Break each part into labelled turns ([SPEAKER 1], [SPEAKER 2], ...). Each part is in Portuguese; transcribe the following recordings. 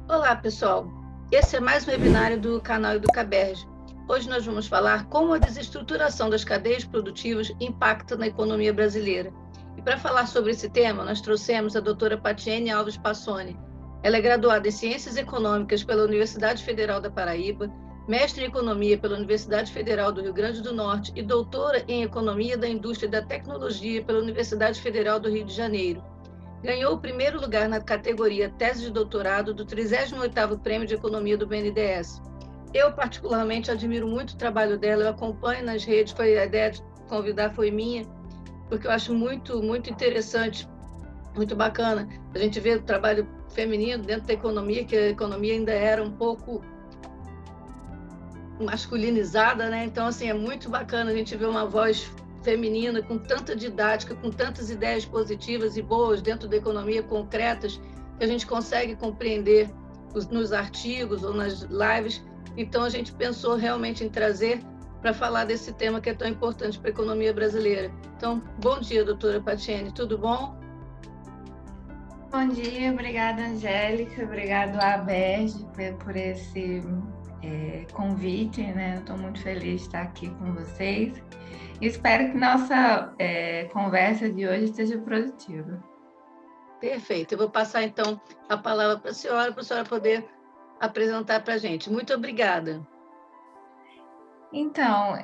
[SPEAKER 1] Olá, pessoal. Esse é mais um webinário do canal EducaBerge. Hoje nós vamos falar como a desestruturação das cadeias produtivas impacta na economia brasileira. E para falar sobre esse tema, nós trouxemos a doutora Patiene Alves Passoni. Ela é graduada em Ciências Econômicas pela Universidade Federal da Paraíba, mestre em Economia pela Universidade Federal do Rio Grande do Norte e doutora em Economia da Indústria e da Tecnologia pela Universidade Federal do Rio de Janeiro. Ganhou o primeiro lugar na categoria Tese de Doutorado do 38º Prêmio de Economia do BNDES. Eu, particularmente, admiro muito o trabalho dela, eu acompanho nas redes, a ideia de convidar foi minha, porque eu acho muito interessante, muito bacana a gente ver o trabalho feminino dentro da economia, que a economia ainda era um pouco masculinizada, né? Então, assim, é muito bacana a gente ver uma voz feminina com tanta didática, com tantas ideias positivas e boas dentro da economia, concretas, que a gente consegue compreender nos artigos ou nas lives. Então, a gente pensou realmente em trazer para falar desse tema que é tão importante para a economia brasileira. Então, bom dia, doutora Patiene, tudo bom?
[SPEAKER 2] Bom dia, obrigada, Angélica, obrigado à Berge por esse convite, né? Eu estou muito feliz de estar aqui com vocês. Espero que nossa conversa de hoje seja produtiva.
[SPEAKER 1] Perfeito. Eu vou passar, então, a palavra para a senhora poder apresentar para a gente. Muito obrigada.
[SPEAKER 2] Então,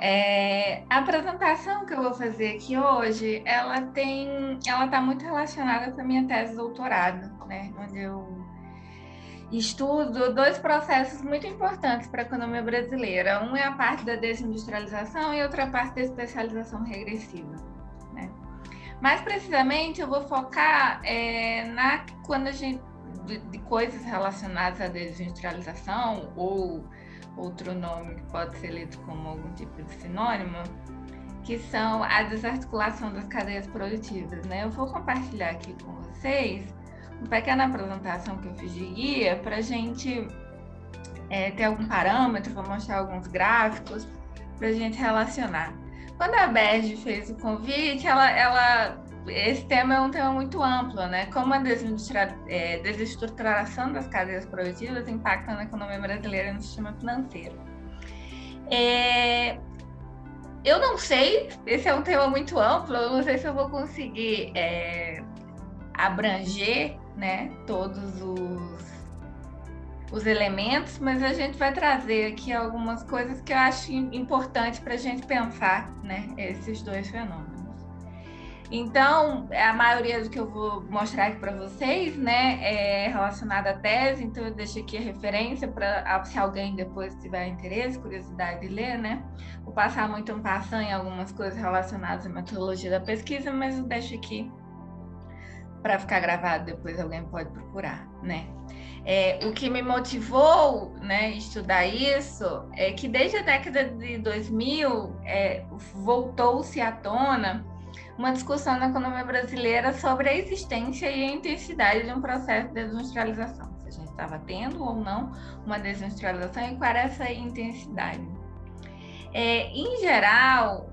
[SPEAKER 2] a apresentação que eu vou fazer aqui hoje, ela está muito relacionada com a minha tese de doutorado, né? Onde eu estudo dois processos muito importantes para a economia brasileira. Um é a parte da desindustrialização e outra parte da especialização regressiva. Né? Mais precisamente, eu vou focar quando a gente de coisas relacionadas à desindustrialização ou outro nome que pode ser lido como algum tipo de sinônimo, que são a desarticulação das cadeias produtivas. Né? Eu vou compartilhar aqui com vocês uma pequena apresentação que eu fiz de guia para a gente ter algum parâmetro, vou mostrar alguns gráficos para a gente relacionar. Quando a Berge fez o convite, esse tema é um tema muito amplo, né? Como a desestruturação das cadeias produtivas impacta na economia brasileira e no sistema financeiro. Eu não sei, esse é um tema muito amplo, eu não sei se eu vou conseguir abranger, né, todos os elementos, mas a gente vai trazer aqui algumas coisas que eu acho importante para a gente pensar, né, esses dois fenômenos. Então, a maioria do que eu vou mostrar aqui para vocês, né, é relacionada à tese, então eu deixo aqui a referência para se alguém depois tiver interesse, curiosidade de ler, né. Vou passar muito um passando em algumas coisas relacionadas à metodologia da pesquisa, mas eu deixo aqui para ficar gravado, depois alguém pode procurar, né? O que me motivou, né, estudar isso é que desde a década de 2000 voltou-se à tona uma discussão na economia brasileira sobre a existência e a intensidade de um processo de desindustrialização. Se a gente estava tendo ou não uma desindustrialização e qual era essa intensidade. Em geral,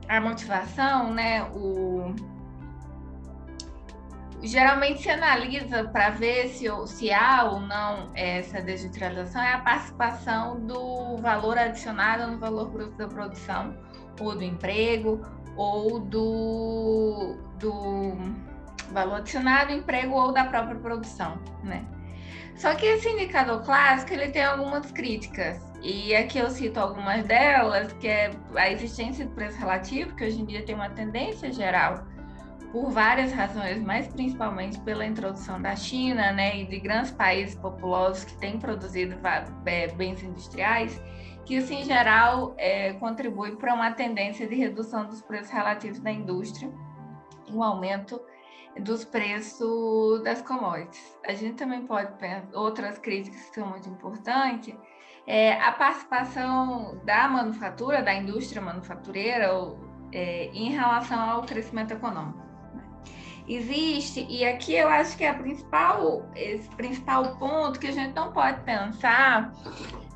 [SPEAKER 2] a motivação, né, geralmente se analisa para ver se há ou não essa desindustrialização é a participação do valor adicionado no valor bruto da produção, ou do emprego, ou do valor adicionado, emprego ou da própria produção, né? Só que esse indicador clássico, ele tem algumas críticas, e aqui eu cito algumas delas, que é a existência do preço relativo, que hoje em dia tem uma tendência geral por várias razões, mas principalmente pela introdução da China, né, e de grandes países populosos que têm produzido bens industriais, que isso, em geral, contribui para uma tendência de redução dos preços relativos da indústria e um aumento dos preços das commodities. A gente também pode pensar, outras críticas que são muito importantes, a participação da manufatura, da indústria manufatureira, em relação ao crescimento econômico. Existe, e aqui eu acho que é esse principal ponto que a gente não pode pensar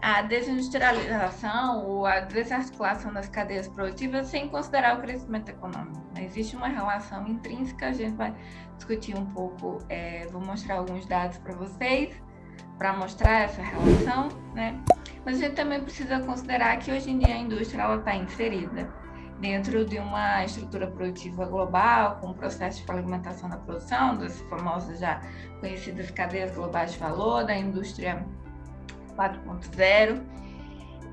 [SPEAKER 2] a desindustrialização ou a desarticulação das cadeias produtivas sem considerar o crescimento econômico. né? Existe uma relação intrínseca, a gente vai discutir um pouco, vou mostrar alguns dados para vocês, para mostrar essa relação, né? Mas a gente também precisa considerar que hoje em dia a indústria está inserida dentro de uma estrutura produtiva global, com um processo de fragmentação da produção, das famosas já conhecidas cadeias globais de valor, da indústria 4.0,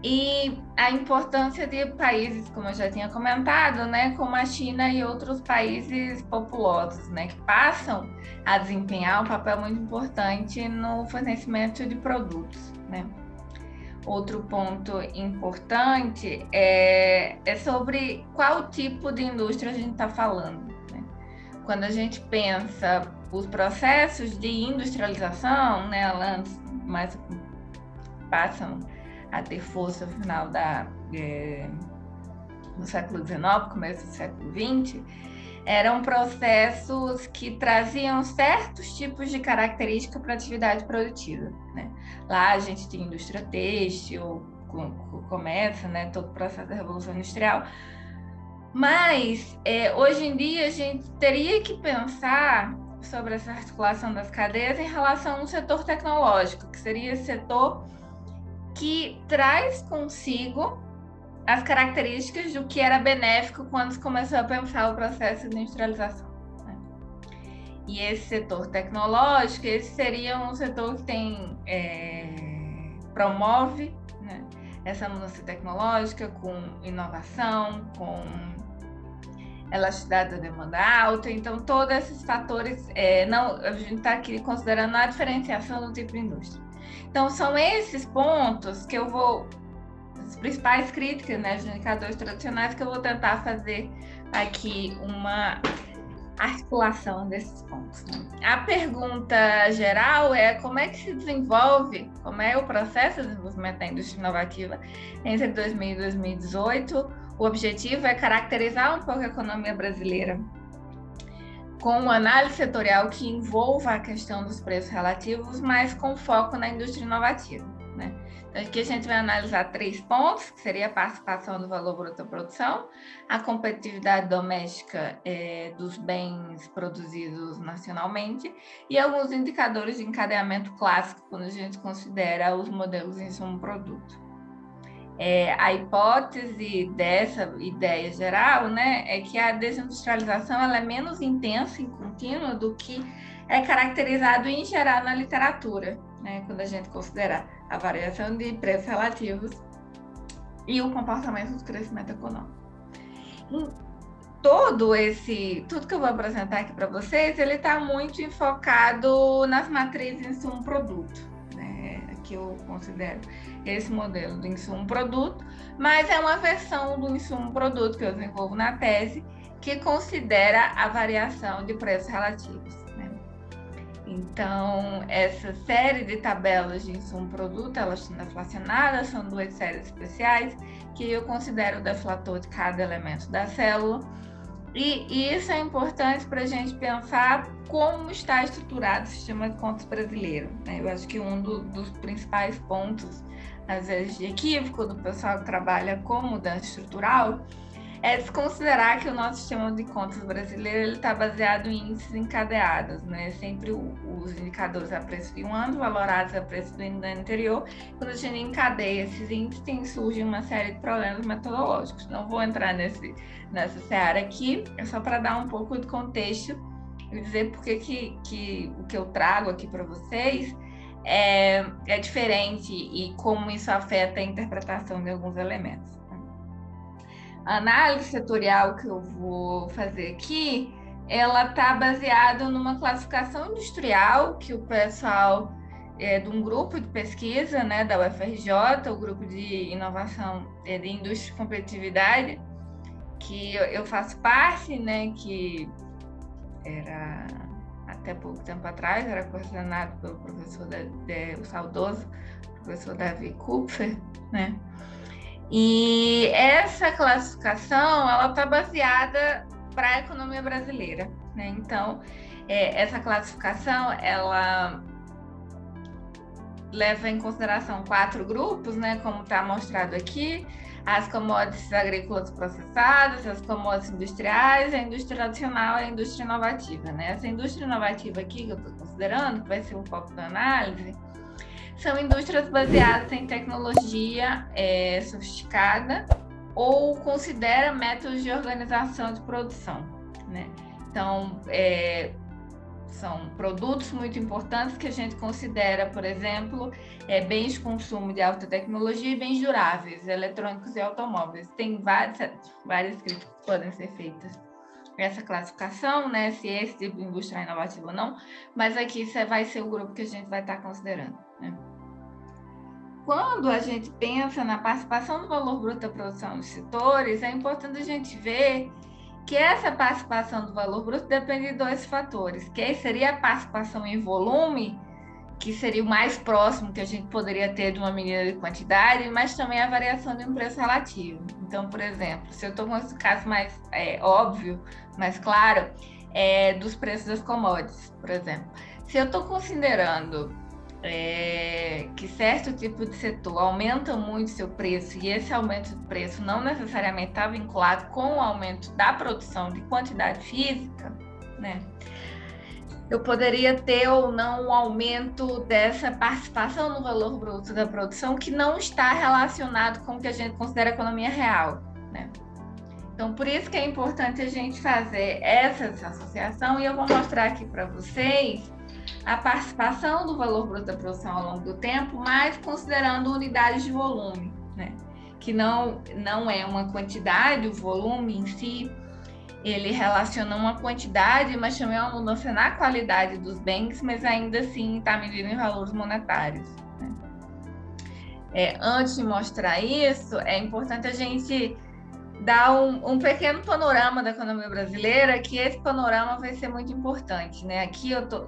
[SPEAKER 2] e a importância de países, como eu já tinha comentado, né, como a China e outros países populosos, né, que passam a desempenhar um papel muito importante no fornecimento de produtos, né. Outro ponto importante é sobre qual tipo de indústria a gente está falando, né? Quando a gente pensa os processos de industrialização, né, elas passam a ter força no final do século XIX, começo do século XX, eram processos que traziam certos tipos de característica para a atividade produtiva, né? Lá a gente tinha indústria têxtil, começa, né, todo o processo da Revolução Industrial, mas hoje em dia a gente teria que pensar sobre essa articulação das cadeias em relação ao setor tecnológico, que seria esse setor que traz consigo as características do que era benéfico quando se começou a pensar o processo de industrialização, né? E esse setor tecnológico, esse seria um setor que promove, né, essa mudança tecnológica com inovação, com elasticidade da demanda alta. Então, todos esses fatores, a gente está aqui considerando a diferenciação do tipo de indústria. Então, são esses pontos que eu vou... as principais críticas, né, dos indicadores tradicionais, que eu vou tentar fazer aqui uma articulação desses pontos, né? A pergunta geral é como é que se desenvolve, como é o processo de desenvolvimento da indústria inovativa entre 2000 e 2018. O objetivo é caracterizar um pouco a economia brasileira com uma análise setorial que envolva a questão dos preços relativos, mas com foco na indústria inovativa, né? Então, aqui a gente vai analisar 3 pontos, que seria a participação do valor bruto da produção, a competitividade doméstica dos bens produzidos nacionalmente e alguns indicadores de encadeamento clássico, quando a gente considera os modelos de insumo-produto. A hipótese dessa ideia geral, né, é que a desindustrialização ela é menos intensa e contínua do que é caracterizado em geral na literatura, né, quando a gente considera a variação de preços relativos e o comportamento do crescimento econômico. Tudo que eu vou apresentar aqui para vocês, ele está muito enfocado nas matrizes insumo-produto, né? Aqui eu considero esse modelo do insumo-produto, mas é uma versão do insumo-produto que eu desenvolvo na tese, que considera a variação de preços relativos, né? Então, essa série de tabelas de insumo-produto, elas são deflacionadas, são 2 séries especiais, que eu considero o deflator de cada elemento da célula, e isso é importante para a gente pensar como está estruturado o sistema de contas brasileiro, né? Eu acho que um dos principais pontos, às vezes, de equívoco do pessoal que trabalha com mudança estrutural é desconsiderar que o nosso sistema de contas brasileiro está baseado em índices encadeados, né? Sempre os indicadores a preço de um ano, valorados a preço do ano anterior. Quando a gente encadeia esses índices, surge uma série de problemas metodológicos. Não vou entrar nessa seara aqui, é só para dar um pouco de contexto e dizer por que o que eu trago aqui para vocês é diferente e como isso afeta a interpretação de alguns elementos. A análise setorial que eu vou fazer aqui, ela está baseada numa classificação industrial que o pessoal de um grupo de pesquisa, né, da UFRJ, o grupo de inovação de indústria e competitividade, que eu faço parte, né, que era até pouco tempo atrás, era coordenado pelo professor o saudoso professor Davi Kupfer, né? E essa classificação, ela está baseada para a economia brasileira, né? Então, essa classificação, ela leva em consideração 4 grupos, né, como está mostrado aqui: as commodities agrícolas processadas, as commodities industriais, a indústria tradicional e a indústria inovativa, né? Essa indústria inovativa aqui que eu estou considerando, que vai ser o foco da análise, são indústrias baseadas em tecnologia sofisticada ou considera métodos de organização de produção, né? Então, são produtos muito importantes que a gente considera, por exemplo, bens de consumo de alta tecnologia e bens duráveis, eletrônicos e automóveis. Tem várias críticas que podem ser feitas essa classificação, né? Se esse tipo de indústria é inovativa ou não, mas aqui vai ser o grupo que a gente vai estar considerando, né? Quando a gente pensa na participação do valor bruto da produção dos setores, é importante a gente ver que essa participação do valor bruto depende de 2 fatores, que aí seria a participação em volume, que seria o mais próximo que a gente poderia ter de uma medida de quantidade, mas também a variação de um preço relativo. Então, por exemplo, se eu estou com esse caso mais óbvio, mais claro, dos preços das commodities, por exemplo. Se eu estou considerando que certo tipo de setor aumenta muito seu preço e esse aumento de preço não necessariamente está vinculado com o aumento da produção de quantidade física, né? Eu poderia ter ou não um aumento dessa participação no valor bruto da produção que não está relacionado com o que a gente considera economia real, né? Então, por isso que é importante a gente fazer essa associação, e eu vou mostrar aqui para vocês a participação do valor bruto da produção ao longo do tempo, mas considerando unidades de volume, né? Que não é uma quantidade, o volume em si, ele relaciona uma quantidade, mas também é uma mudança na qualidade dos bens, mas ainda assim está medido em valores monetários, né? Antes de mostrar isso, é importante a gente dar um pequeno panorama da economia brasileira, que esse panorama vai ser muito importante, né? Aqui eu tô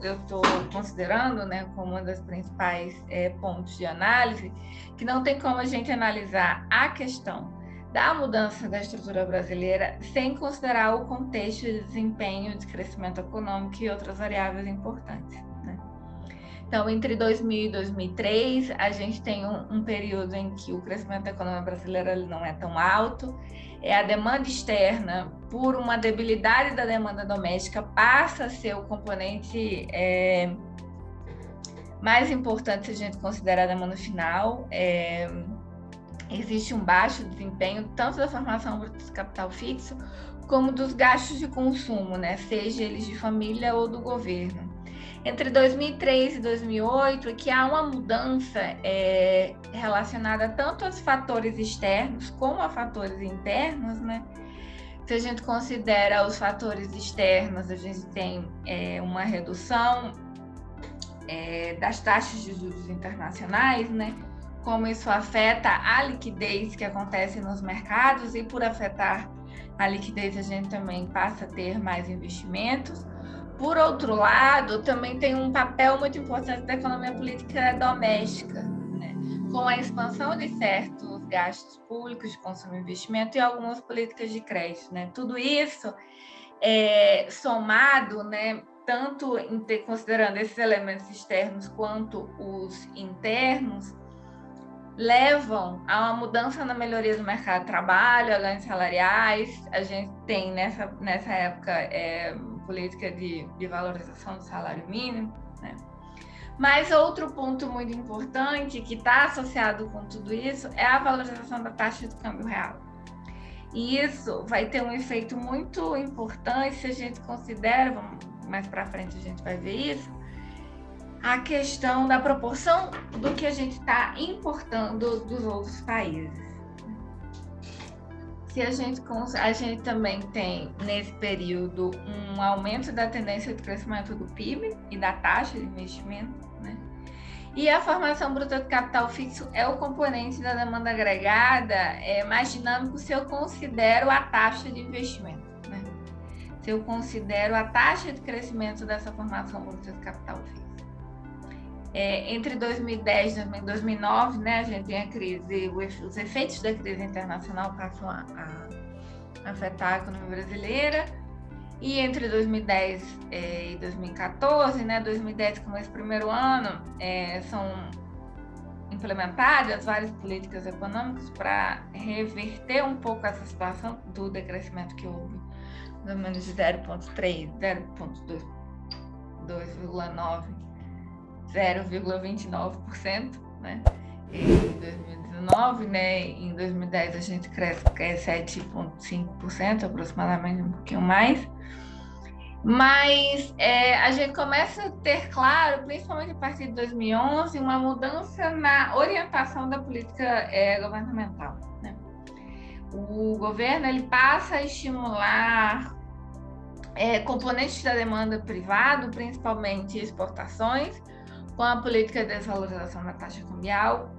[SPEAKER 2] considerando, né, como uma das principais pontos de análise, que não tem como a gente analisar a questão da mudança da estrutura brasileira sem considerar o contexto de desempenho de crescimento econômico e outras variáveis importantes, né? Então, entre 2000 e 2003, a gente tem um período em que o crescimento da economia brasileira não é tão alto, a demanda externa, por uma debilidade da demanda doméstica, passa a ser o componente mais importante se a gente considerar a demanda final. Existe um baixo desempenho tanto da formação bruta de capital fixo como dos gastos de consumo, né? Seja eles de família ou do governo. Entre 2003 e 2008 é que há uma mudança relacionada tanto aos fatores externos como a fatores internos, né? Se a gente considera os fatores externos, a gente tem uma redução das taxas de juros internacionais, né? Como isso afeta a liquidez que acontece nos mercados, e por afetar a liquidez a gente também passa a ter mais investimentos. Por outro lado, também tem um papel muito importante da economia política doméstica, né? Com a expansão de certos gastos públicos de consumo e investimento e algumas políticas de crédito, né? Tudo isso somado, né, tanto considerando esses elementos externos quanto os internos, levam a uma mudança na melhoria do mercado de trabalho, a ganhos salariais. A gente tem nessa época política de valorização do salário mínimo, né? Mas outro ponto muito importante que está associado com tudo isso é a valorização da taxa de câmbio real. E isso vai ter um efeito muito importante se a gente considera, mais para frente a gente vai ver isso, a questão da proporção do que a gente está importando dos outros países. Se a gente também tem, nesse período, um aumento da tendência de crescimento do PIB e da taxa de investimento, né? E a formação bruta de capital fixo é o componente da demanda agregada mais dinâmico se eu considero a taxa de investimento, né? Se eu considero a taxa de crescimento dessa formação bruta de capital fixo. Entre 2010 e 2009, né, a gente tem a crise, os efeitos da crise internacional passam a afetar a economia brasileira, e entre 2010 e 2014, né, 2010 como esse primeiro ano, são implementadas várias políticas econômicas para reverter um pouco essa situação do decrescimento que houve, mais ou menos de 0,3, 0,2, 2,9, 0,29%, né? Em 2019, né? Em 2010 a gente cresce 7,5% aproximadamente, um pouquinho mais. Mas a gente começa a ter claro, principalmente a partir de 2011, uma mudança na orientação da política governamental, né? O governo ele passa a estimular componentes da demanda privada, principalmente exportações, com a política de desvalorização da taxa cambial,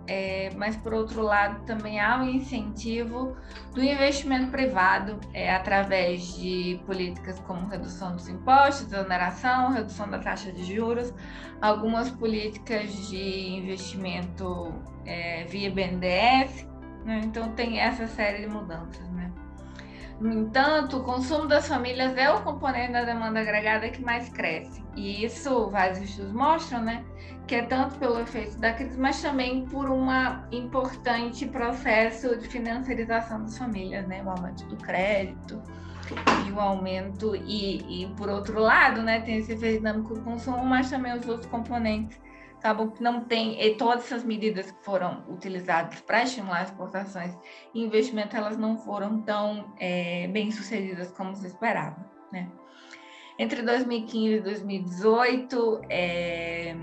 [SPEAKER 2] mas, por outro lado, também há um incentivo do investimento privado através de políticas como redução dos impostos, desoneração, redução da taxa de juros, algumas políticas de investimento via BNDES, né? Então, tem essa série de mudanças, né? No entanto, o consumo das famílias é o componente da demanda agregada que mais cresce. E isso, vários estudos mostram, né, que é tanto pelo efeito da crise, mas também por um importante processo de financiarização das famílias, né, o aumento do crédito e o aumento, e por outro lado, né, tem esse efeito dinâmico do consumo, mas também os outros componentes acabam que não tem, e todas essas medidas que foram utilizadas para estimular exportações e investimento, elas não foram tão bem sucedidas como se esperava, né? Entre 2015 e 2018, é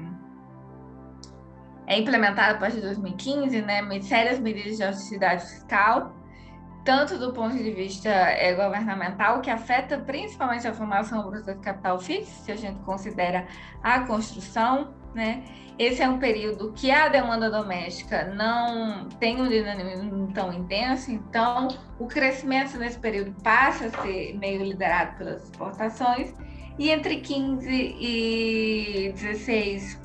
[SPEAKER 2] implementada a partir de 2015, né, sérias medidas de austeridade fiscal, tanto do ponto de vista governamental, que afeta principalmente a formação bruta de capital fixo, se a gente considera a construção, né? Esse é um período que a demanda doméstica não tem um dinamismo tão intenso, então o crescimento nesse período passa a ser meio liderado pelas exportações, e entre 15 e 16,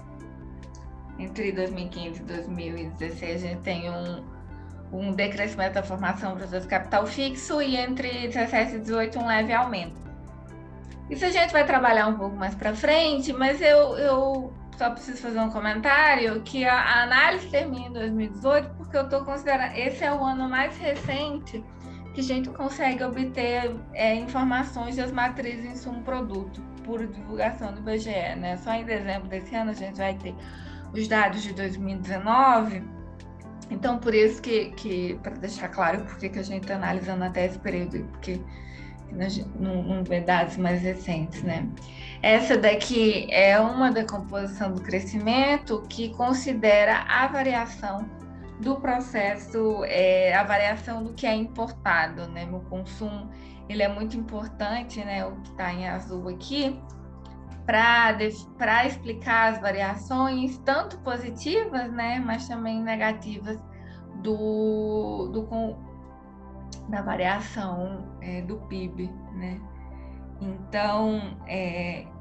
[SPEAKER 2] entre 2015 e 2016, a gente tem um decrescimento da formação bruta de capital fixo, e entre 17 e 18 um leve aumento. Isso a gente vai trabalhar um pouco mais para frente, mas eu só preciso fazer um comentário que a análise termina em 2018, porque eu estou considerando esse é o ano mais recente que a gente consegue obter informações das matrizes insumo-produto por divulgação do IBGE, né? Só em dezembro desse ano a gente vai ter os dados de 2019, então por isso que para deixar claro por que a gente está analisando até esse período, porque não vê dados mais recentes, né? Essa daqui é uma decomposição do crescimento que considera a variação do processo, a variação do que é importado, né? O consumo, ele é muito importante, né? O que está em azul aqui, para explicar as variações, tanto positivas, né? Mas também negativas da variação do PIB, né? Então,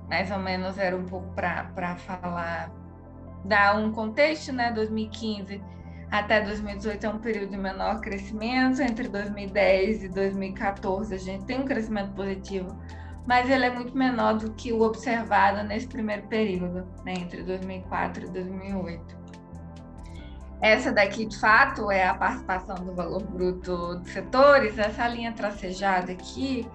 [SPEAKER 2] mais ou menos era um pouco para falar, dar um contexto, né? 2015 até 2018 é um período de menor crescimento, entre 2010 e 2014 a gente tem um crescimento positivo, mas ele é muito menor do que o observado nesse primeiro período, né? Entre 2004 e 2008. Essa daqui, de fato, é a participação do valor bruto dos setores. Essa linha tracejada aqui,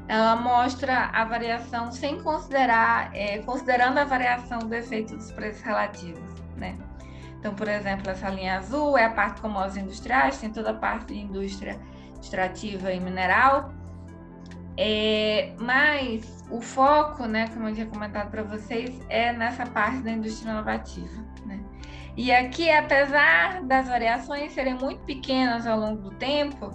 [SPEAKER 2] ela mostra a variação sem considerando a variação do efeito dos preços relativos, né? Então, por exemplo, essa linha azul é a parte de commodities industriais, tem toda a parte de indústria extrativa e mineral, mas o foco, né, como eu tinha comentado para vocês, é nessa parte da indústria inovativa, né? E aqui, apesar das variações serem muito pequenas ao longo do tempo,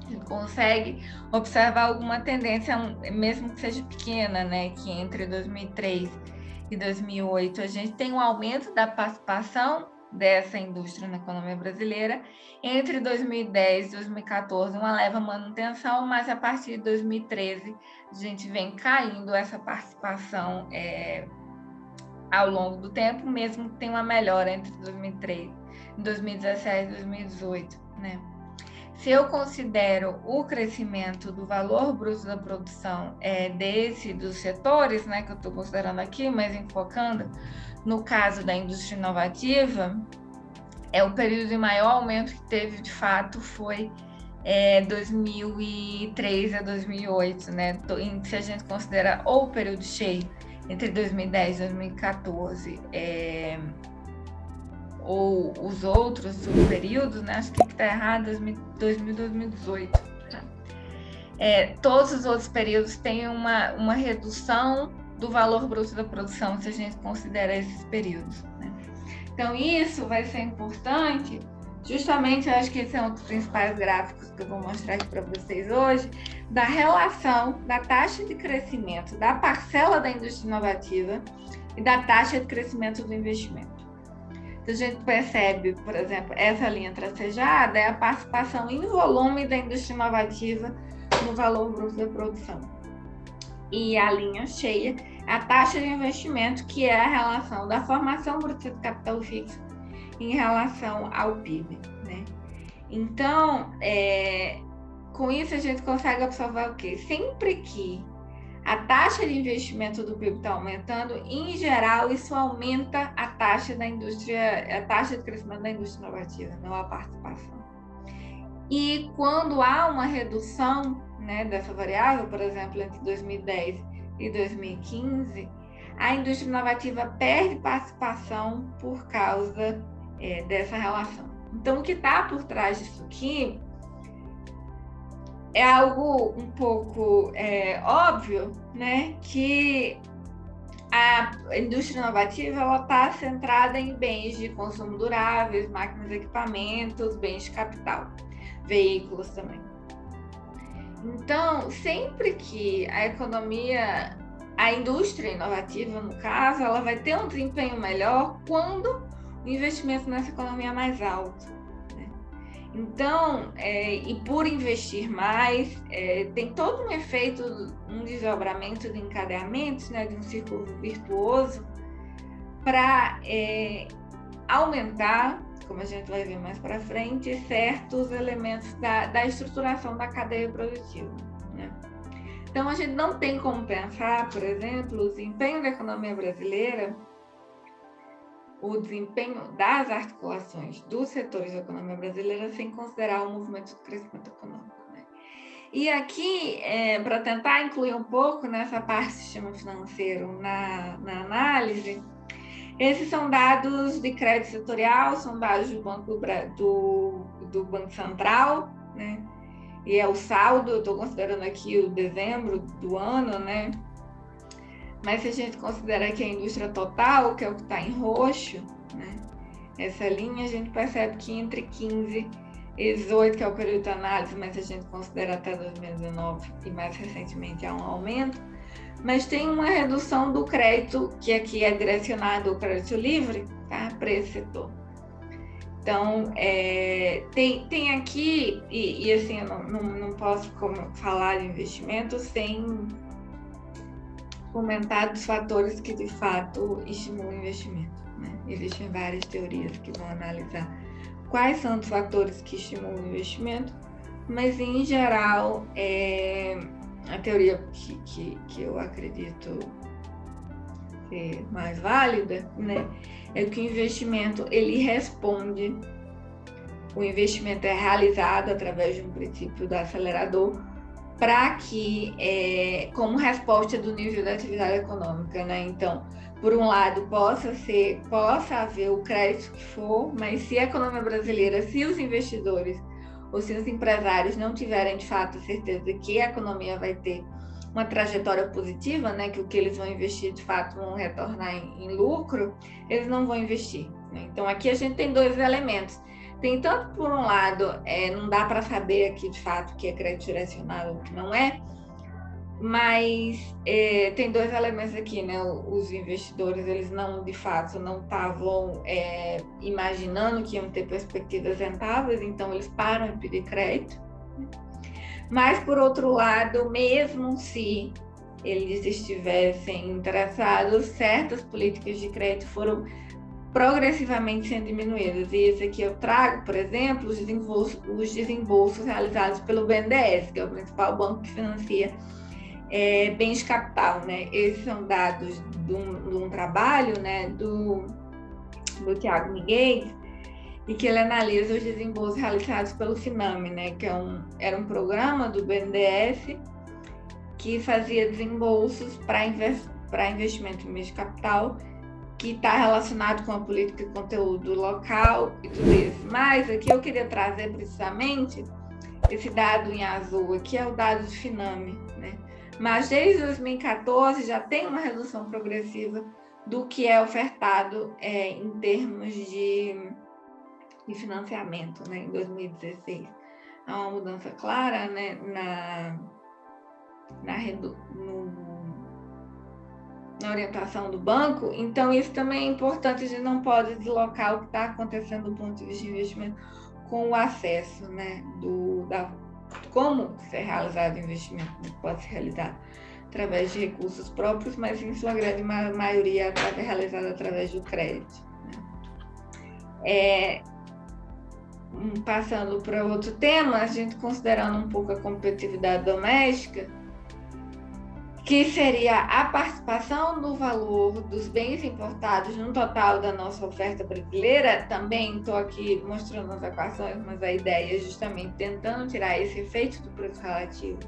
[SPEAKER 2] a gente consegue observar alguma tendência, mesmo que seja pequena, né? Que entre 2003 e 2008 a gente tem um aumento da participação dessa indústria na economia brasileira. Entre 2010 e 2014, uma leve manutenção, mas a partir de 2013 a gente vem caindo essa participação ao longo do tempo, mesmo que tenha uma melhora entre 2003, 2017 e 2018, né? Se eu considero o crescimento do valor bruto da produção dos setores, né, que eu estou considerando aqui, mas enfocando no caso da indústria inovativa, o período de maior aumento que teve, de fato, foi 2003 a 2008, né? Se a gente considera o período cheio entre 2010 e 2014, ou os outros períodos, né? Acho que está errado, 2000 2018. Todos os outros períodos têm uma redução do valor bruto da produção, se a gente considera esses períodos, né? Então, isso vai ser importante, justamente, eu acho que esse é um dos principais gráficos que eu vou mostrar aqui para vocês hoje, da relação da taxa de crescimento da parcela da indústria inovativa e da taxa de crescimento do investimento. Então, a gente percebe, por exemplo, essa linha tracejada é a participação em volume da indústria inovativa no valor bruto da produção. E a linha cheia, a taxa de investimento, que é a relação da formação bruta de capital fixo em relação ao PIB, né? Então, com isso a gente consegue observar o quê? Sempre que a taxa de investimento do PIB está aumentando, em geral, isso aumenta a taxa da indústria, a taxa de crescimento da indústria inovativa, não a participação. E quando há uma redução, né, dessa variável, por exemplo, entre 2010 e 2015, a indústria inovativa perde participação por causa dessa relação. Então, o que está por trás disso aqui é algo um pouco óbvio, né, que a indústria inovativa está centrada em bens de consumo duráveis, máquinas e equipamentos, bens de capital, veículos também. Então, sempre que a indústria inovativa, no caso, ela vai ter um desempenho melhor quando o investimento nessa economia é mais alto, né? Então, e por investir mais, tem todo um efeito, um desdobramento de encadeamentos, né, de um círculo virtuoso, para aumentar, como a gente vai ver mais para frente, certos elementos da estruturação da cadeia produtiva, né? Então, a gente não tem como pensar, por exemplo, o desempenho da economia brasileira, o desempenho das articulações dos setores da economia brasileira sem considerar o movimento de crescimento econômico, né? E aqui, para tentar incluir um pouco nessa parte do sistema financeiro na análise, esses são dados de crédito setorial, são dados do Banco Central, né? E é o saldo, eu estou considerando aqui o dezembro do ano, né? Mas se a gente considera que a indústria total, que é o que está em roxo, né? Essa linha, a gente percebe que entre 15 e 18, que é o período de análise, mas se a gente considera até 2019 e mais recentemente há um aumento, mas tem uma redução do crédito, que aqui é direcionado ao crédito livre, tá? Para esse setor. Então, tem aqui, e assim, eu não posso falar de investimento sem comentar dos fatores que, de fato, estimulam o investimento, né? Existem várias teorias que vão analisar quais são os fatores que estimulam o investimento, mas, em geral, a teoria que eu acredito ser mais válida, né, é que o investimento, ele responde, o investimento é realizado através de um princípio do acelerador para que, como resposta do nível da atividade econômica, né? Então, por um lado, possa haver o crédito que for, mas se a economia brasileira, se os investidores ou se os empresários não tiverem, de fato, a certeza de que a economia vai ter uma trajetória positiva, né, que o que eles vão investir, de fato, vão retornar em lucro, eles não vão investir, né? Então, aqui a gente tem dois elementos. Tem tanto, por um lado, não dá para saber aqui, de fato, o que é crédito direcionado ou o que não é, mas tem dois elementos aqui, né? Os investidores, eles não, de fato, não estavam imaginando que iam ter perspectivas rentáveis, então eles param de pedir crédito. Mas, por outro lado, mesmo se eles estivessem interessados, certas políticas de crédito foram progressivamente sendo diminuídas. E esse aqui eu trago, por exemplo, os desembolsos realizados pelo BNDES, que é o principal banco que financia bens de capital, né? Esses são dados de um trabalho, né, do Thiago Miguel, e que ele analisa os desembolsos realizados pelo FINAME, né, que era um programa do BNDES que fazia desembolsos para investimento em meios de capital, que está relacionado com a política de conteúdo local e tudo isso. Mas aqui eu queria trazer precisamente esse dado em azul, aqui é o dado do FINAME, né? Mas desde 2014 já tem uma redução progressiva do que é ofertado em termos de financiamento, né? Em 2016 há uma mudança clara, né? Na orientação do banco. Então isso também é importante, a gente não pode deslocar o que está acontecendo do ponto de vista de investimento com o acesso, né? Como ser realizado o investimento, pode ser realizado através de recursos próprios, mas em sua grande maioria é realizado através do crédito, né? Passando para outro tema, a gente considerando um pouco a competitividade doméstica, que seria a participação do valor dos bens importados no total da nossa oferta brasileira. Também estou aqui mostrando as equações, mas a ideia é justamente tentando tirar esse efeito do preço relativo,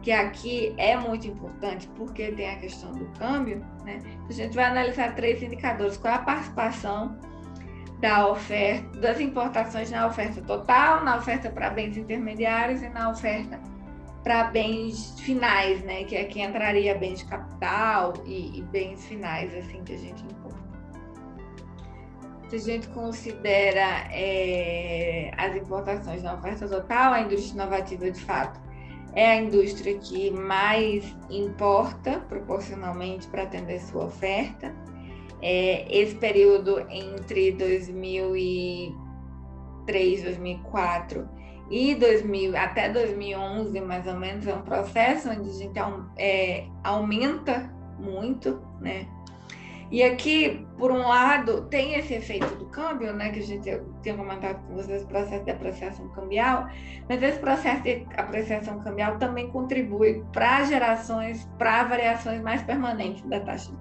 [SPEAKER 2] que aqui é muito importante porque tem a questão do câmbio, né? A gente vai analisar 3 indicadores: qual é a participação da oferta, das importações na oferta total, na oferta para bens intermediários e na oferta para bens finais, né? Que aqui entraria bens de capital e bens finais, assim, que a gente importa. Se a gente considera as importações na oferta total, a indústria inovativa, de fato, é a indústria que mais importa proporcionalmente para atender sua oferta. Esse período entre 2003, 2004 e até 2011, mais ou menos, é um processo onde a gente aumenta muito, né? E aqui, por um lado, tem esse efeito do câmbio, né, que a gente tinha comentado com vocês, o processo de apreciação cambial, mas esse processo de apreciação cambial também contribui para variações mais permanentes da taxa de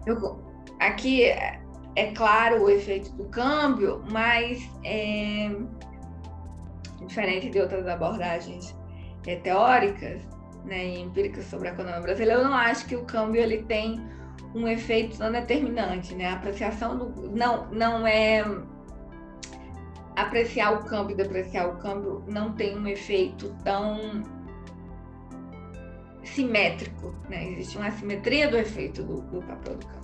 [SPEAKER 2] câmbio. Aqui é claro o efeito do câmbio, mas diferente de outras abordagens teóricas, né, e empíricas sobre a economia brasileira, eu não acho que o câmbio ele tem um efeito tão determinante, né? A apreciação não é apreciar o câmbio e depreciar o câmbio, não tem um efeito tão simétrico, né? Existe uma assimetria do efeito do papel do câmbio.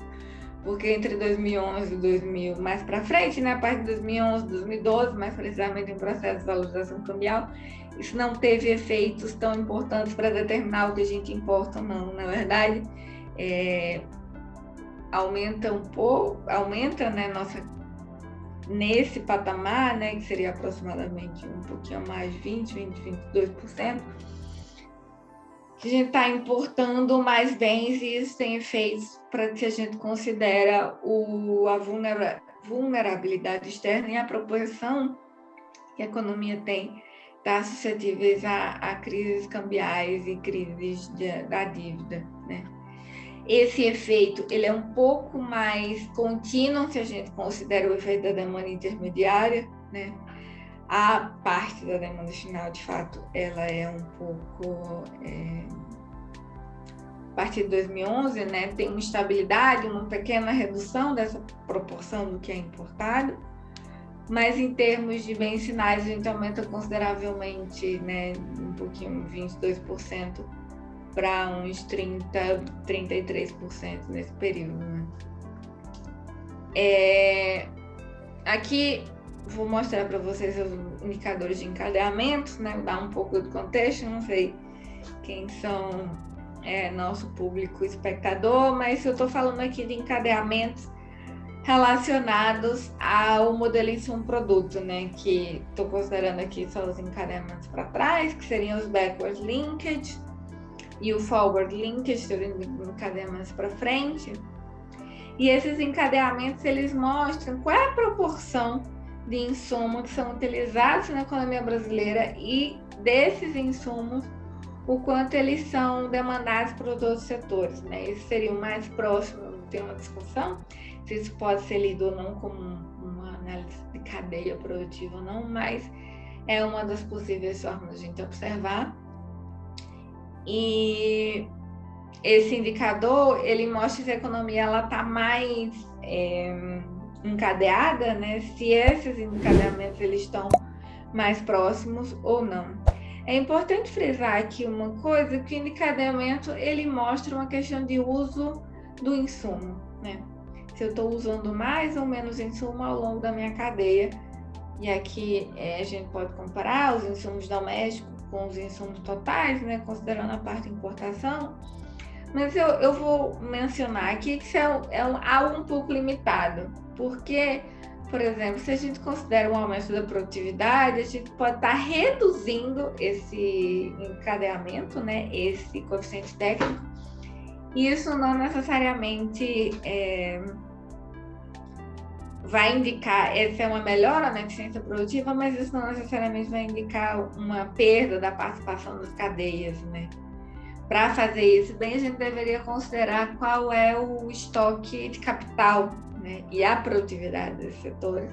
[SPEAKER 2] Porque entre 2011 e 2000, mais para frente, né, a partir de 2011, 2012, mais precisamente em processo de valorização cambial, isso não teve efeitos tão importantes para determinar o que a gente importa ou não. Na verdade, aumenta um pouco, né, nesse patamar, né, que seria aproximadamente um pouquinho mais de 22%, que a gente está importando mais bens, e isso tem efeitos para que a gente considera a vulnerabilidade externa e a proporção que a economia tem está suscetíveis a crises cambiais e crises da dívida, né? Esse efeito ele é um pouco mais contínuo se a gente considera o efeito da demanda intermediária, né? A parte da demanda final, de fato, ela é um pouco... a partir de 2011, né, tem uma estabilidade, uma pequena redução dessa proporção do que é importado, mas em termos de bens finais, a gente aumenta consideravelmente, né, um pouquinho, 22%, para uns 33% nesse período, né? Aqui vou mostrar para vocês os indicadores de encadeamento, né? Dar um pouco do contexto, não sei quem são nosso público espectador, mas eu estou falando aqui de encadeamentos relacionados ao modelo insumo-produto, né? Que estou considerando aqui só os encadeamentos para trás, que seriam os backward linkage, e o forward linkage, seriam encadeamentos para frente. E esses encadeamentos, eles mostram qual é a proporção de insumos que são utilizados na economia brasileira e desses insumos, o quanto eles são demandados por outros setores, né? Esse seria o mais próximo, tem uma discussão se isso pode ser lido ou não como análise de cadeia produtiva ou não, mas é uma das possíveis formas de a gente observar. E esse indicador, ele mostra se a economia está mais encadeada, né? Se esses encadeamentos eles estão mais próximos ou não. É importante frisar aqui uma coisa, que o encadeamento ele mostra uma questão de uso do insumo, né? Se eu estou usando mais ou menos insumo ao longo da minha cadeia. E aqui a gente pode comparar os insumos domésticos com os insumos totais, né? Considerando a parte de importação. Mas eu vou mencionar aqui que isso é algo um pouco limitado, porque, por exemplo, se a gente considera um aumento da produtividade, a gente pode estar reduzindo esse encadeamento, né? Esse coeficiente técnico. Isso não necessariamente vai indicar, essa é uma melhora na eficiência produtiva, mas isso não necessariamente vai indicar uma perda da participação das cadeias, né? Para fazer isso, bem, a gente deveria considerar qual é o estoque de capital, né? E a produtividade desses setores.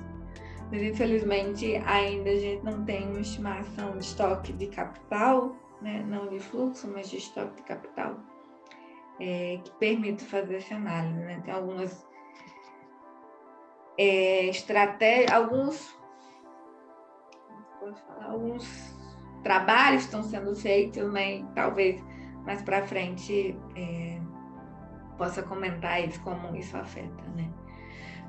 [SPEAKER 2] Mas, infelizmente, ainda a gente não tem uma estimação de estoque de capital, né? Não de fluxo, mas de estoque de capital, que permita fazer essa análise, né? Tem algumas estratégias, alguns trabalhos estão sendo feitos, né? Talvez mais para frente possa comentar isso, como isso afeta, né?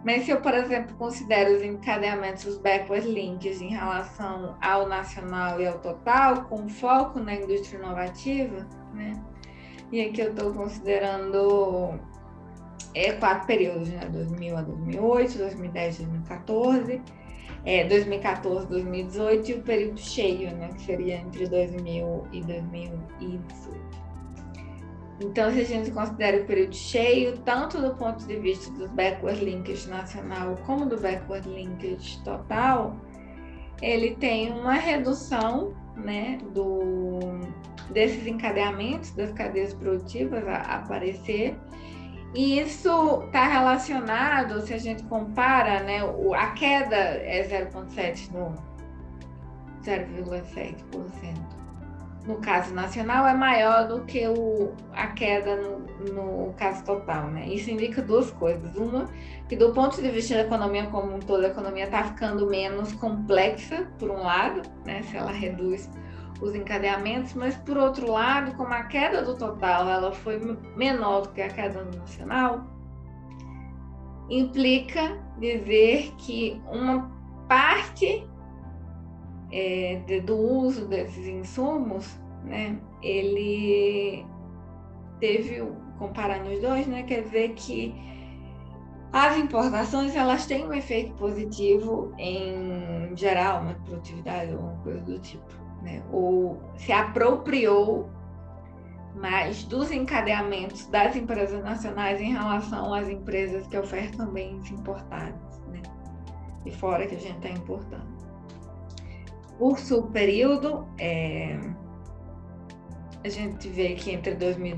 [SPEAKER 2] Mas se eu, por exemplo, considero os encadeamentos, os backward links em relação ao nacional e ao total, com foco na indústria inovativa, né? E aqui eu estou considerando 4 períodos, né? 2000 a 2008, 2010 a 2014, 2014 a 2018 e o período cheio, né? Que seria entre 2000 e 2018. Então, se a gente considera o período cheio, tanto do ponto de vista dos backward linkage nacional como do backward linkage total, ele tem uma redução, né, desses encadeamentos das cadeias produtivas a aparecer. E isso está relacionado, se a gente compara, né, a queda é 0,7% no 0,7%. No caso nacional é maior do que a queda no caso total, né? Isso indica duas coisas. Uma, que do ponto de vista da economia como um todo, a economia está ficando menos complexa, por um lado, né? Se ela reduz os encadeamentos, mas por outro lado, como a queda do total ela foi menor do que a queda no nacional, implica dizer que uma parte do uso desses insumos, né, ele teve, comparando os dois, né, quer dizer que as importações elas têm um efeito positivo em geral, uma produtividade ou uma coisa do tipo, né, ou se apropriou mais dos encadeamentos das empresas nacionais em relação às empresas que ofertam bens importados, né, de fora que a gente está importando. Por subperíodo, a gente vê que entre 2000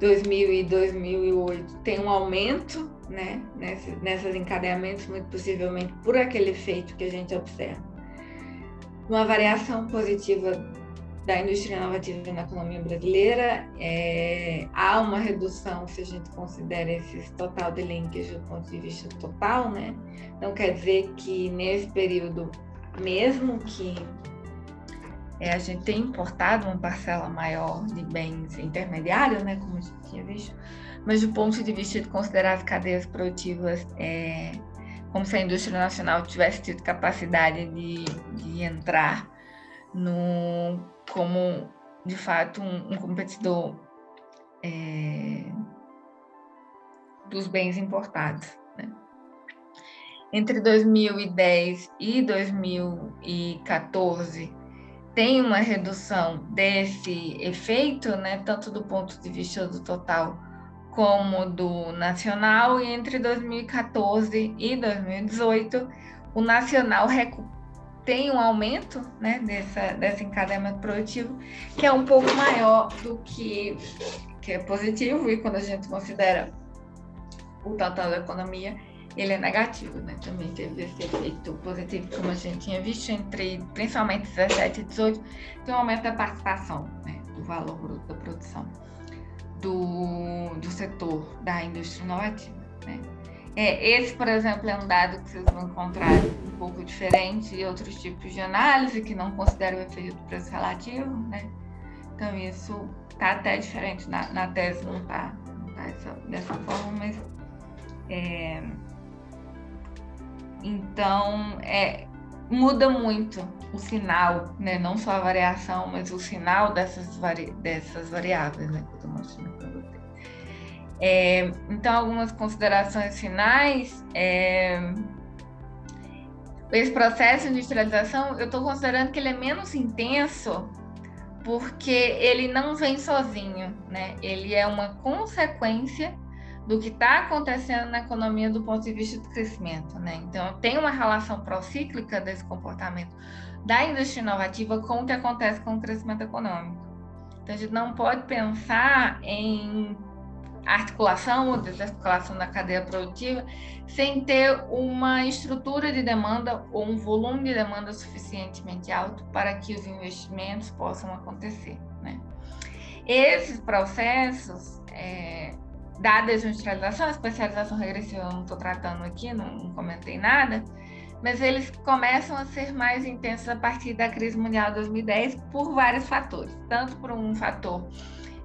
[SPEAKER 2] e 2008 tem um aumento, né, nesses encadeamentos, muito possivelmente por aquele efeito que a gente observa. Uma variação positiva da indústria inovativa na economia brasileira, há uma redução se a gente considera esse total de linkage do ponto de vista total, né? Então quer dizer que nesse período, mesmo que a gente tenha importado uma parcela maior de bens intermediários, né, como a gente tinha visto, mas do ponto de vista de considerar as cadeias produtivas como se a indústria nacional tivesse tido capacidade de entrar como, de fato, um competidor dos bens importados, né? Entre 2010 e 2014, tem uma redução desse efeito, né, tanto do ponto de vista do total como do nacional, e entre 2014 e 2018, o nacional tem um aumento, né, desse encadeamento produtivo, que é um pouco maior do que é positivo, e quando a gente considera o total da economia, ele é negativo, né? Também teve esse efeito positivo, como a gente tinha visto, principalmente 17 e 18, tem um aumento da participação, né, do valor bruto da produção do setor da indústria inovativa, né? Esse, por exemplo, é um dado que vocês vão encontrar um pouco diferente de outros tipos de análise que não consideram o efeito do preço relativo, né? Então, isso está até diferente na tese, não está dessa forma, mas... Então, muda muito o sinal, né? Não só a variação, mas o sinal dessas variáveis, né, que eu estou mostrando para vocês. Então, algumas considerações finais. Esse processo de industrialização, eu estou considerando que ele é menos intenso porque ele não vem sozinho, né? Ele é uma consequência do que está acontecendo na economia do ponto de vista do crescimento, né? Então, tem uma relação procíclica desse comportamento da indústria inovativa com o que acontece com o crescimento econômico. Então, a gente não pode pensar em articulação ou desarticulação da cadeia produtiva sem ter uma estrutura de demanda ou um volume de demanda suficientemente alto para que os investimentos possam acontecer, né? Esses processos da desindustrialização, a especialização regressiva eu não estou tratando aqui, não comentei nada, mas eles começam a ser mais intensos a partir da crise mundial de 2010 por vários fatores, tanto por um fator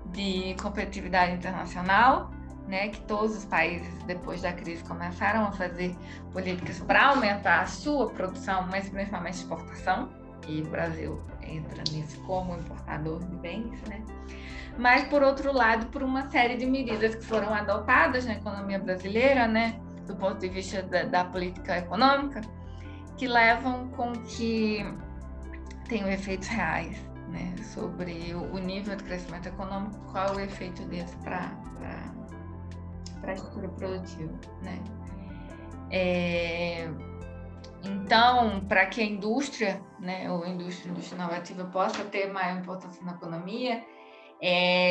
[SPEAKER 2] de competitividade internacional, né, que todos os países depois da crise começaram a fazer políticas para aumentar a sua produção, mas principalmente exportação, e o Brasil entra nisso como importador de bens, né? Mas, por outro lado, por uma série de medidas que foram adotadas na economia brasileira, né, do ponto de vista da política econômica, que levam com que tenham efeitos reais, né, sobre o nível de crescimento econômico, qual é o efeito desse para a estrutura produtiva, né? Então, para que a indústria, né, ou a indústria inovativa possa ter maior importância na economia,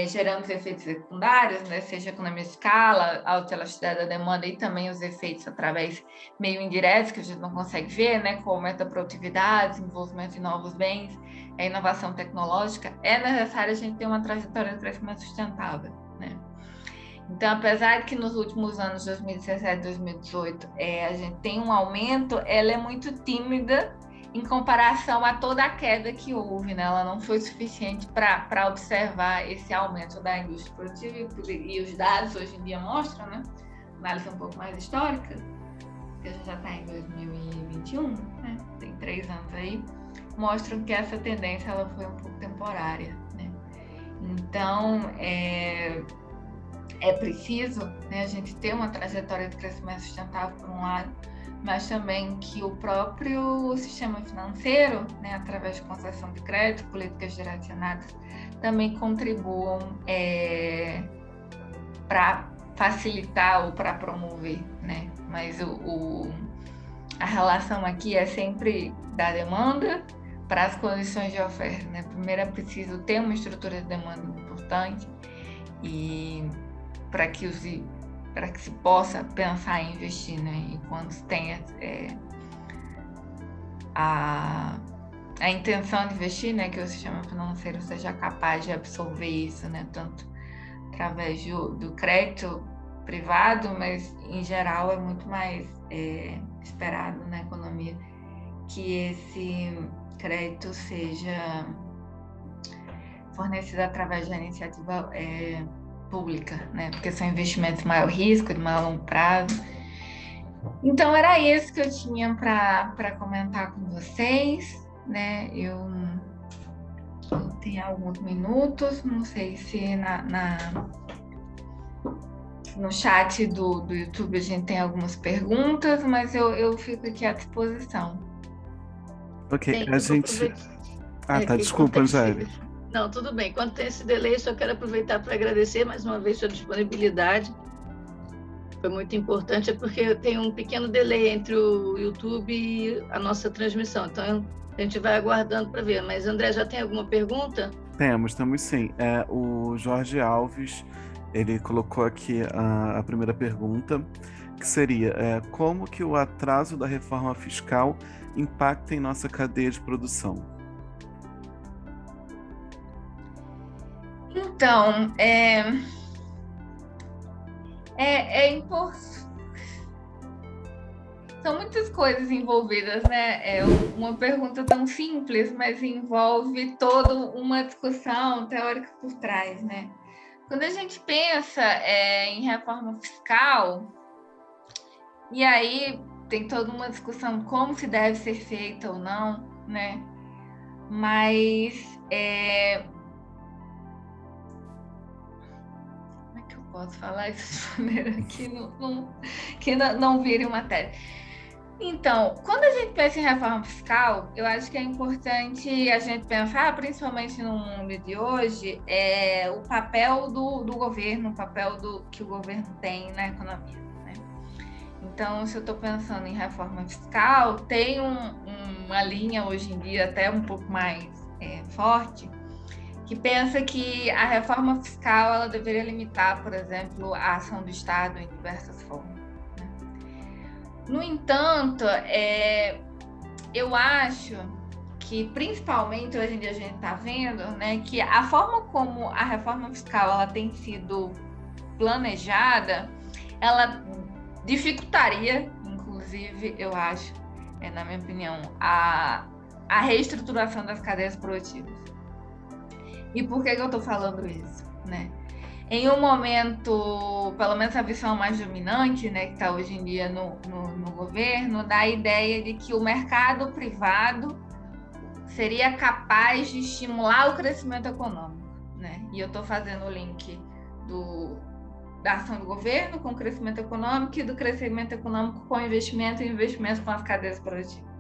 [SPEAKER 2] gerando os efeitos secundários, né, seja a economia de escala, a alta elasticidade da demanda e também os efeitos através meio indiretos, que a gente não consegue ver, né, como aumento da produtividade, desenvolvimento de novos bens, a inovação tecnológica, é necessário a gente ter uma trajetória de crescimento sustentável, né? Então, apesar de que nos últimos anos, 2017 e 2018, a gente tem um aumento, ela é muito tímida em comparação a toda a queda que houve, né? Ela não foi suficiente para observar esse aumento da indústria produtiva e os dados hoje em dia mostram, né? Análise um pouco mais histórica, que a gente já está em 2021, né? Tem 3 anos aí, mostram que essa tendência ela foi um pouco temporária, né? Então, é preciso, né, a gente ter uma trajetória de crescimento sustentável por um lado, mas também que o próprio sistema financeiro, né, através de concessão de crédito, políticas direcionadas, também contribuam para facilitar ou para promover, né? Mas a relação aqui é sempre da demanda para as condições de oferta, né? Primeiro é preciso ter uma estrutura de demanda importante e para que se possa pensar em investir, né? E quando se tenha a intenção de investir, né, que o sistema financeiro seja capaz de absorver isso, né, tanto através do crédito privado, mas em geral é muito mais esperado na economia que esse crédito seja fornecido através da iniciativa pública, né, porque são investimentos de maior risco, de maior longo prazo. Então era isso que eu tinha para comentar com vocês, né? Eu tenho alguns minutos, não sei se no chat do YouTube a gente tem algumas perguntas, mas eu fico aqui à disposição.
[SPEAKER 3] Ok, a gente... tá, desculpa, Angélica.
[SPEAKER 1] Não, tudo bem. Quando tem esse delay, só quero aproveitar para agradecer mais uma vez sua disponibilidade. Foi muito importante, porque tem um pequeno delay entre o YouTube e a nossa transmissão. Então, a gente vai aguardando para ver. Mas, André, já tem alguma pergunta?
[SPEAKER 3] Temos sim. O Jorge Alves, ele colocou aqui a primeira pergunta. que seria como que o atraso da reforma fiscal impacta em nossa cadeia de produção.
[SPEAKER 2] Então, importante. São muitas coisas envolvidas, né? É uma pergunta tão simples, mas envolve toda uma discussão teórica por trás, né? Quando a gente pensa em reforma fiscal, e aí tem toda uma discussão de como se deve ser feita ou não, né? Mas como é que eu posso falar isso de maneira que não vire matéria? Então, quando a gente pensa em reforma fiscal, eu acho que é importante a gente pensar, principalmente no mundo de hoje, o papel do governo, o papel que o governo tem na economia, né? Então, se eu estou pensando em reforma fiscal, tem uma linha hoje em dia até um pouco mais forte, que pensa que a reforma fiscal ela deveria limitar, por exemplo, a ação do Estado em diversas formas. No entanto, eu acho que, principalmente hoje em dia a gente está vendo, né, que a forma como a reforma fiscal ela tem sido planejada, ela dificultaria, inclusive, eu acho, na minha opinião, a reestruturação das cadeias produtivas. E por que eu estou falando isso, né? Em um momento, pelo menos a visão mais dominante, né, que está hoje em dia no governo, dá a ideia de que o mercado privado seria capaz de estimular o crescimento econômico, né? E eu estou fazendo o link da ação do governo com o crescimento econômico e do crescimento econômico com o investimento e investimento com as cadeias produtivas.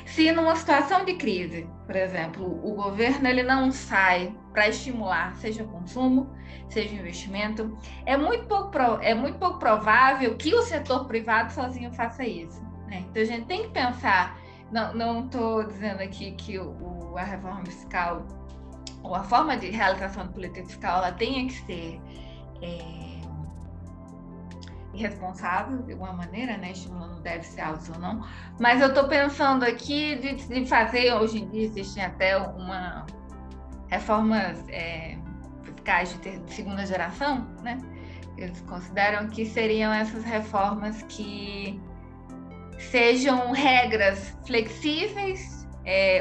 [SPEAKER 2] Se numa situação de crise, por exemplo, o governo ele não sai para estimular, seja consumo, seja investimento, é muito pouco provável que o setor privado sozinho faça isso, né? Então a gente tem que pensar, não estou dizendo aqui que a reforma fiscal ou a forma de realização da política fiscal ela tenha que ser irresponsável de alguma maneira, né? Estimulando déficit alto ou não, mas eu estou pensando aqui de fazer, hoje em dia existem até reformas fiscais de segunda geração, né? Eles consideram que seriam essas reformas que sejam regras flexíveis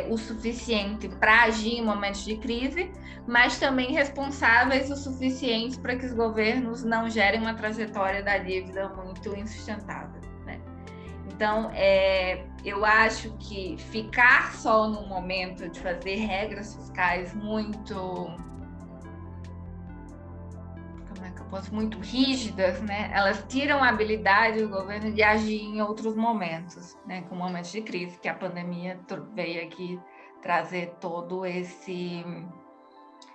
[SPEAKER 2] o suficiente para agir em momentos de crise, mas também responsáveis o suficiente para que os governos não gerem uma trajetória da dívida muito insustentável, né? Então, eu acho que ficar só no momento de fazer regras fiscais muito rígidas, né? Elas tiram a habilidade do governo de agir em outros momentos, né? Com momentos de crise, que a pandemia veio aqui trazer todo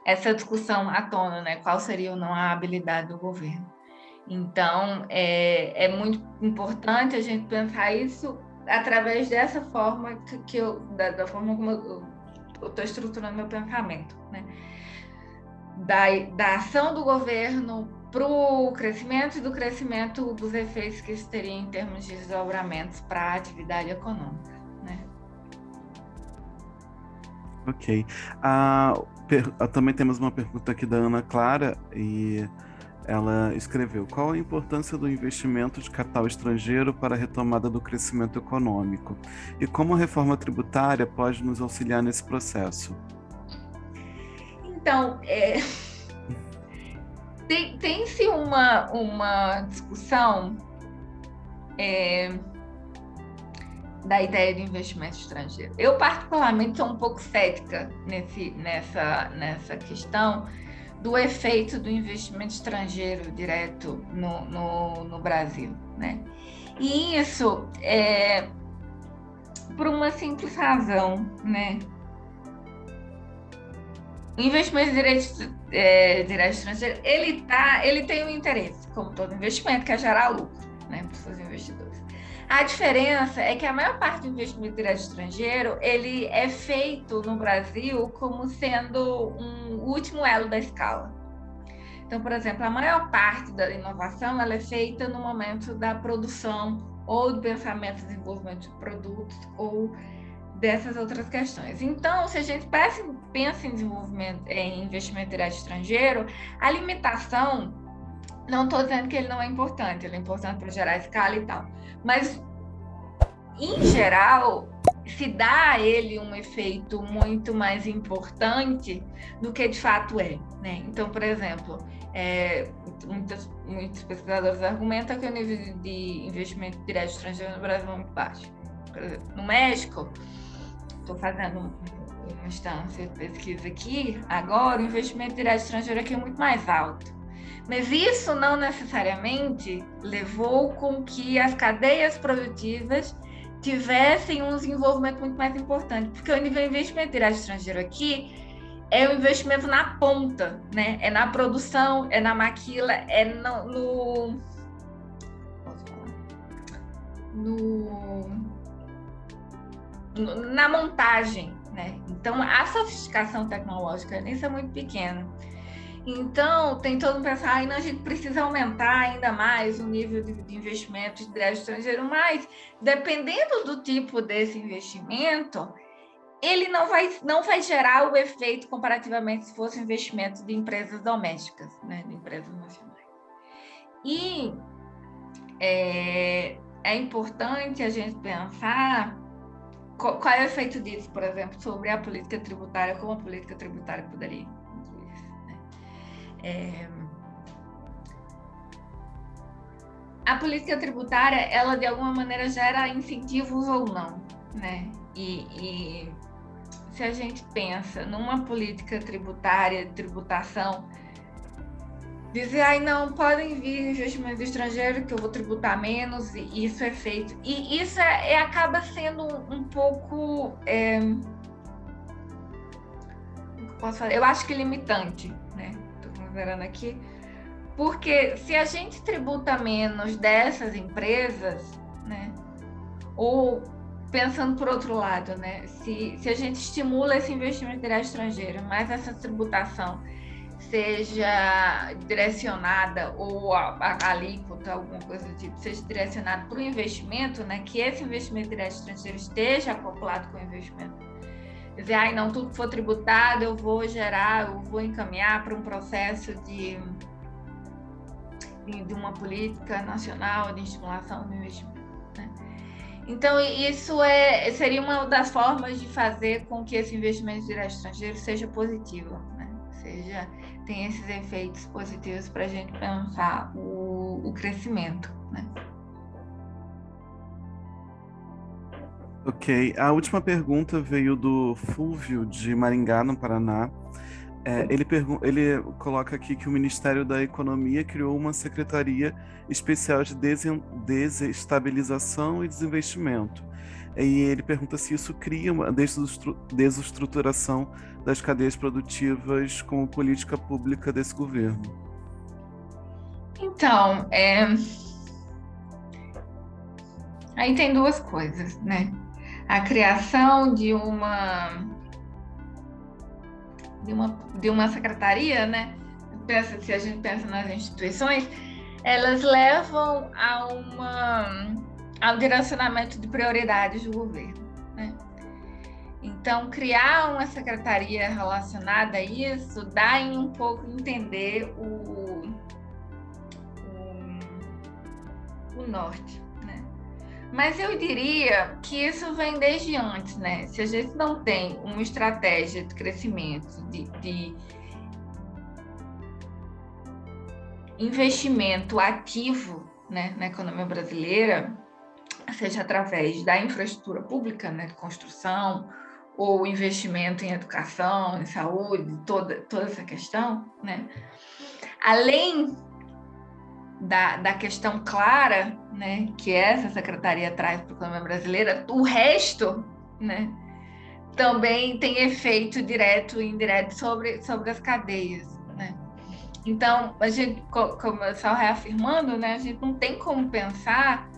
[SPEAKER 2] essa discussão à tona, né? Qual seria ou não a habilidade do governo. Então, é muito importante a gente pensar isso através dessa forma da forma como eu estou estruturando meu pensamento, né? Da ação do governo para o crescimento e do crescimento dos efeitos que isso teria em termos de desdobramentos para a atividade econômica, né?
[SPEAKER 3] Ok. Também temos uma pergunta aqui da Ana Clara, e ela escreveu: qual a importância do investimento de capital estrangeiro para a retomada do crescimento econômico? E como a reforma tributária pode nos auxiliar nesse processo?
[SPEAKER 2] Então, tem-se uma discussão da ideia de investimento estrangeiro. Eu, particularmente, sou um pouco cética nessa questão do efeito do investimento estrangeiro direto no Brasil, né? E isso por uma simples razão, né? O investimento direto estrangeiro, ele tem um interesse, como todo investimento, que é gerar lucro, né, para os seus investidores. A diferença é que a maior parte do investimento direto estrangeiro, ele é feito no Brasil como sendo um último elo da escala. Então, por exemplo, a maior parte da inovação ela é feita no momento da produção ou do pensamento e desenvolvimento de produtos ou dessas outras questões. Então, se a gente pensa em desenvolvimento, em investimento direto estrangeiro, a limitação, não estou dizendo que ele não é importante, ele é importante para gerar escala e tal, mas, em geral, se dá a ele um efeito muito mais importante do que de fato é, né? Então, por exemplo, muitos pesquisadores argumentam que o nível de investimento direto estrangeiro no Brasil é muito baixo. Por exemplo, no México, estou fazendo uma instância de pesquisa aqui, agora o investimento direto estrangeiro aqui é muito mais alto. Mas isso não necessariamente levou com que as cadeias produtivas tivessem um desenvolvimento muito mais importante, porque o nível de investimento direto estrangeiro aqui é o investimento na ponta, né? É na produção, é na maquila, é na montagem, né? Então, a sofisticação tecnológica nisso é muito pequena. Então, tem todo mundo pensar, não, a gente precisa aumentar ainda mais o nível de investimento de direto estrangeiro, mas dependendo do tipo desse investimento, ele não vai gerar o efeito comparativamente se fosse um investimento de empresas domésticas, né, de empresas nacionais. E é importante a gente pensar qual é o efeito disso, por exemplo, sobre a política tributária, como a política tributária poderia. A política tributária, ela de alguma maneira gera incentivos ou não, né? E se a gente pensa numa política tributária, tributação, dizer, não, podem vir investimentos estrangeiros que eu vou tributar menos, e isso é feito. E isso acaba sendo um pouco, posso falar? Eu acho que limitante, né? Considerando aqui, porque se a gente tributa menos dessas empresas, né, ou pensando por outro lado, né, se a gente estimula esse investimento direto estrangeiro, mas essa tributação seja direcionada, ou a alíquota, alguma coisa do tipo, seja direcionada para o investimento, né, que esse investimento direto estrangeiro esteja acoplado com o investimento. Dizer, não, tudo que for tributado eu vou encaminhar para um processo de uma política nacional de estimulação do investimento, né? Então, isso seria uma das formas de fazer com que esse investimento direto estrangeiro seja positivo, né? Tem esses efeitos positivos para a gente pensar o crescimento, né?
[SPEAKER 3] Ok, a última pergunta veio do Fúvio, de Maringá, no Paraná. Ele coloca aqui que o Ministério da Economia criou uma secretaria especial de desestabilização e desinvestimento. E ele pergunta se isso cria uma desestruturação das cadeias produtivas como política pública desse governo.
[SPEAKER 2] Então, aí tem duas coisas, né? A criação de uma secretaria, né? Se a gente pensa nas instituições, elas levam ao direcionamento de prioridades do governo, né? Então, criar uma secretaria relacionada a isso dá em um pouco entender o norte, né? Mas eu diria que isso vem desde antes, né? Se a gente não tem uma estratégia de crescimento, de investimento ativo, né, na economia brasileira, seja através da infraestrutura pública, né, de construção, ou investimento em educação, em saúde, toda essa questão, né? Além da questão clara, né, que essa secretaria traz para a economia brasileira, o resto, né, também tem efeito direto e indireto sobre as cadeias, né? Então, a gente, como só reafirmando, né, a gente não tem como pensar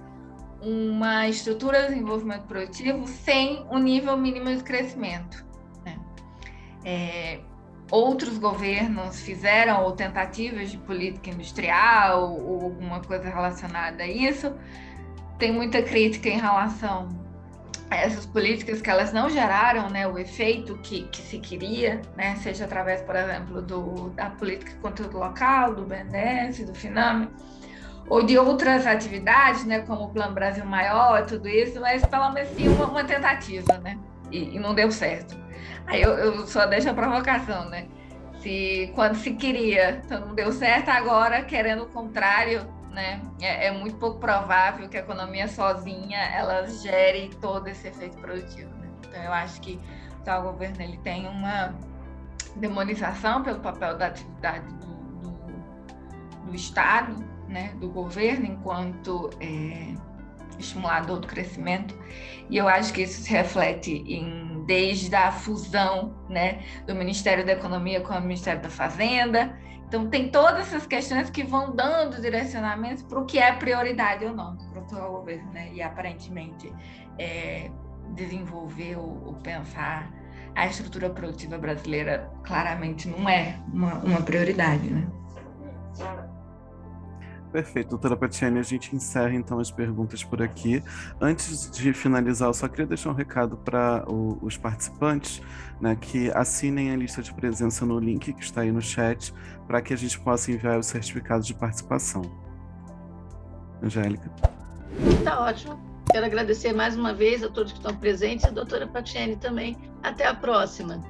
[SPEAKER 2] uma estrutura de desenvolvimento produtivo sem um nível mínimo de crescimento, né? outros governos fizeram, ou tentativas de política industrial, ou alguma coisa relacionada a isso. Tem muita crítica em relação a essas políticas, que elas não geraram, né, o efeito que se queria, né, seja através, por exemplo, da política de conteúdo local, do BNDES, do FINAME, ou de outras atividades, né, como o Plano Brasil Maior, tudo isso, mas pelo menos sim uma tentativa, né, e não deu certo. Aí eu só deixo a provocação, né, quando se queria, então não deu certo, agora querendo o contrário, né, é muito pouco provável que a economia sozinha ela gere todo esse efeito produtivo, né? Então eu acho que o atual governo ele tem uma demonização pelo papel da atividade do Estado, né, do governo enquanto estimulador do crescimento, e eu acho que isso se reflete desde a fusão, né, do Ministério da Economia com o Ministério da Fazenda. Então tem todas essas questões que vão dando direcionamentos para o que é prioridade ou não para o atual governo, né, e aparentemente desenvolver ou pensar a estrutura produtiva brasileira claramente não é uma prioridade, né?
[SPEAKER 3] Perfeito, doutora Patiane, a gente encerra então as perguntas por aqui. Antes de finalizar, eu só queria deixar um recado para os participantes, né, que assinem a lista de presença no link que está aí no chat, para que a gente possa enviar os certificados de participação. Angélica.
[SPEAKER 1] Tá ótimo. Quero agradecer mais uma vez a todos que estão presentes e a doutora Patiane também. Até a próxima.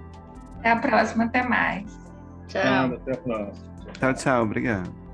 [SPEAKER 2] Até a próxima, até mais.
[SPEAKER 1] Tchau.
[SPEAKER 4] Até a próxima.
[SPEAKER 3] Tchau, tchau, obrigado.